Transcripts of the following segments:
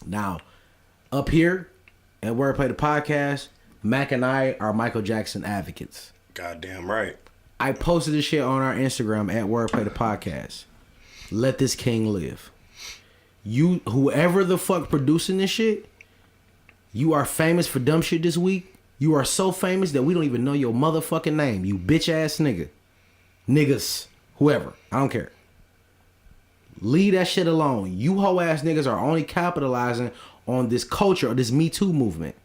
Now, up here at Wordplay the podcast, Mac and I are Michael Jackson advocates. Goddamn right. I posted this shit on our Instagram at Wordplay the podcast. Let this king live. You, whoever the fuck producing this shit, you are famous for dumb shit this week. You are so famous that we don't even know your motherfucking name. You bitch ass nigga. Niggas. Whoever. I don't care. Leave that shit alone. You hoe ass niggas are only capitalizing on this culture or this Me Too movement.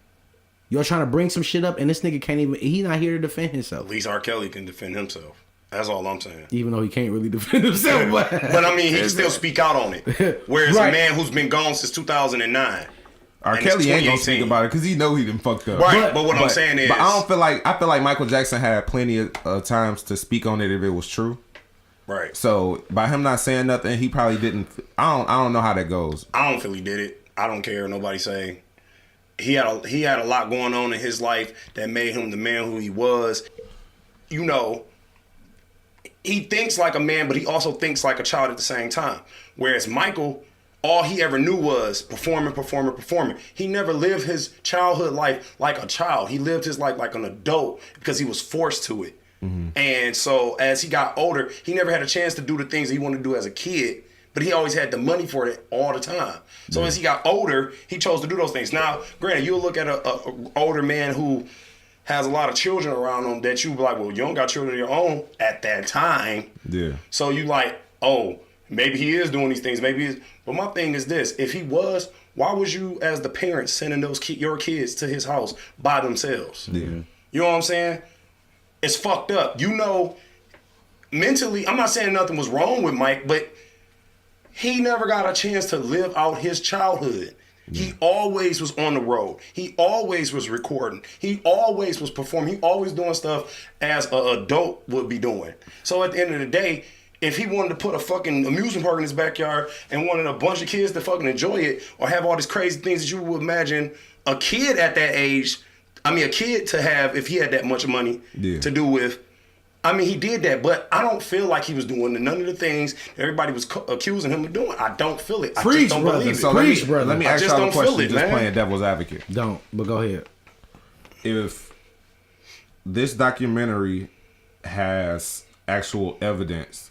You're trying to bring some shit up and this nigga can't even, he not here to defend himself. At least R.Kelly can defend himself. That's all I'm saying. Even though he can't really defend himself. But I mean, he can still speak out on it. Whereas a man who's been gone since 2009. R.Kelly ain't gonna speak about it because he know he done fucked up. Right, but what I'm saying is, but I feel like Michael Jackson had plenty of times to speak on it if it was true. Right. So by him not saying nothing, he probably didn't. I don't know how that goes. I don't feel he did it. I don't care. Nobody say. He had a lot going on in his life that made him the man who he was. You know, he thinks like a man, but he also thinks like a child at the same time. Whereas Michael, all he ever knew was performing. He never lived his childhood life like a child. He lived his life like an adult because he was forced to it. Mm-hmm. And so as he got older, he never had a chance to do the things he wanted to do as a kid, but he always had the money for it all the time. So as he got older, he chose to do those things. Now, granted, you'll look at a older man who has a lot of children around him that you be like, well, you don't got children of your own at that time. Yeah. So you like, oh, maybe he is doing these things. Maybe he's... But my thing is this. If he was, why was you as the parents sending your kids to his house by themselves? Yeah. You know what I'm saying? It's fucked up. You know, mentally, I'm not saying nothing was wrong with Mike, but he never got a chance to live out his childhood. Yeah. He always was on the road. He always was recording. He always was performing. He always doing stuff as an adult would be doing. So at the end of the day, if he wanted to put a fucking amusement park in his backyard and wanted a bunch of kids to fucking enjoy it or have all these crazy things that you would imagine a kid at that age, a kid to have if he had that much money to do with, he did that, but I don't feel like he was doing none of the things everybody was accusing him of doing. I don't feel it. Preach, I just don't brother. believe it. So Preach, brother. Let me ask y'all a question, just playing devil's advocate. Don't, but go ahead. If this documentary has actual evidence,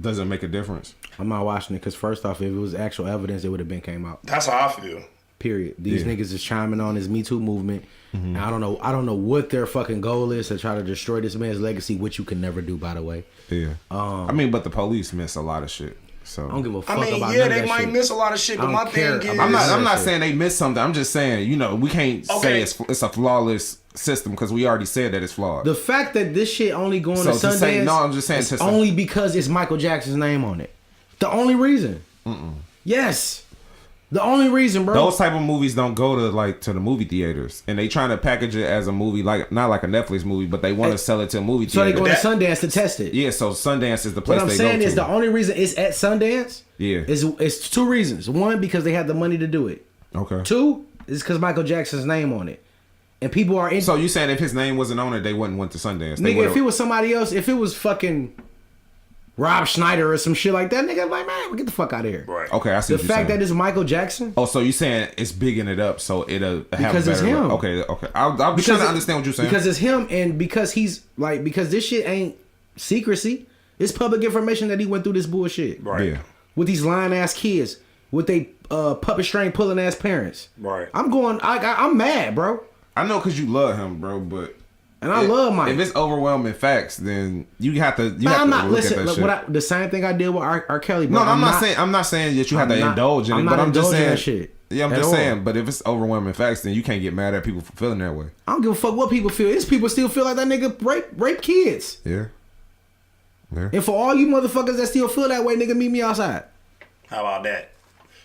does it make a difference? I'm not watching it because first off, if it was actual evidence, it would have been came out. That's how I feel. Period. These niggas is chiming on his Me Too movement. Mm-hmm. And I don't know what their fucking goal is to try to destroy this man's legacy, which you can never do, by the way. Yeah. But the police miss a lot of shit. So I don't give a fuck about none of that they might shit. Miss a lot of shit, but my thing is, I'm not saying they miss something. I'm just saying, we can't say it's a flawless system because we already said that it's flawed. The fact that this shit only going to Sundance, I'm just saying, it's only because it's Michael Jackson's name on it. The only reason. Yes. The only reason, bro. Those type of movies don't go to the movie theaters, and they trying to package it as a movie, like not like a Netflix movie, but they want to sell it to a movie theater. So they go to Sundance to test it. Yeah, so Sundance is the place they go to. What I'm saying is the only reason it's at Sundance. Yeah, it's two reasons. One, because they had the money to do it. Okay. Two, is because Michael Jackson's name on it, and people are in. So you saying if his name wasn't on it, they wouldn't went to Sundance? Nigga, if it was somebody else, if it was fucking Rob Schneider or some shit like that, nigga, like, man, get the fuck out of here. Right. Okay, I see. The fact that it's Michael Jackson. Oh, so you saying it's bigging it up so it'll have because it's him. Okay. I'm trying to understand what you're saying. Because it's him, and because he's like, because this shit ain't secrecy. It's public information that he went through this bullshit. Right. Yeah. With these lying ass kids, with they puppet string pulling ass parents. Right. I'm mad, bro. I know because you love him, bro, but. And I love Mike. If it's overwhelming facts, then you have to. I'm not. Listen, the same thing I did with R.Kelly. No, I'm not saying that you have to indulge in it. But I'm just saying. Shit yeah, I'm just saying. But if it's overwhelming facts, then you can't get mad at people for feeling that way. I don't give a fuck what people feel. It's people still feel like that nigga rape kids. Yeah. And for all you motherfuckers that still feel that way, nigga, meet me outside. How about that?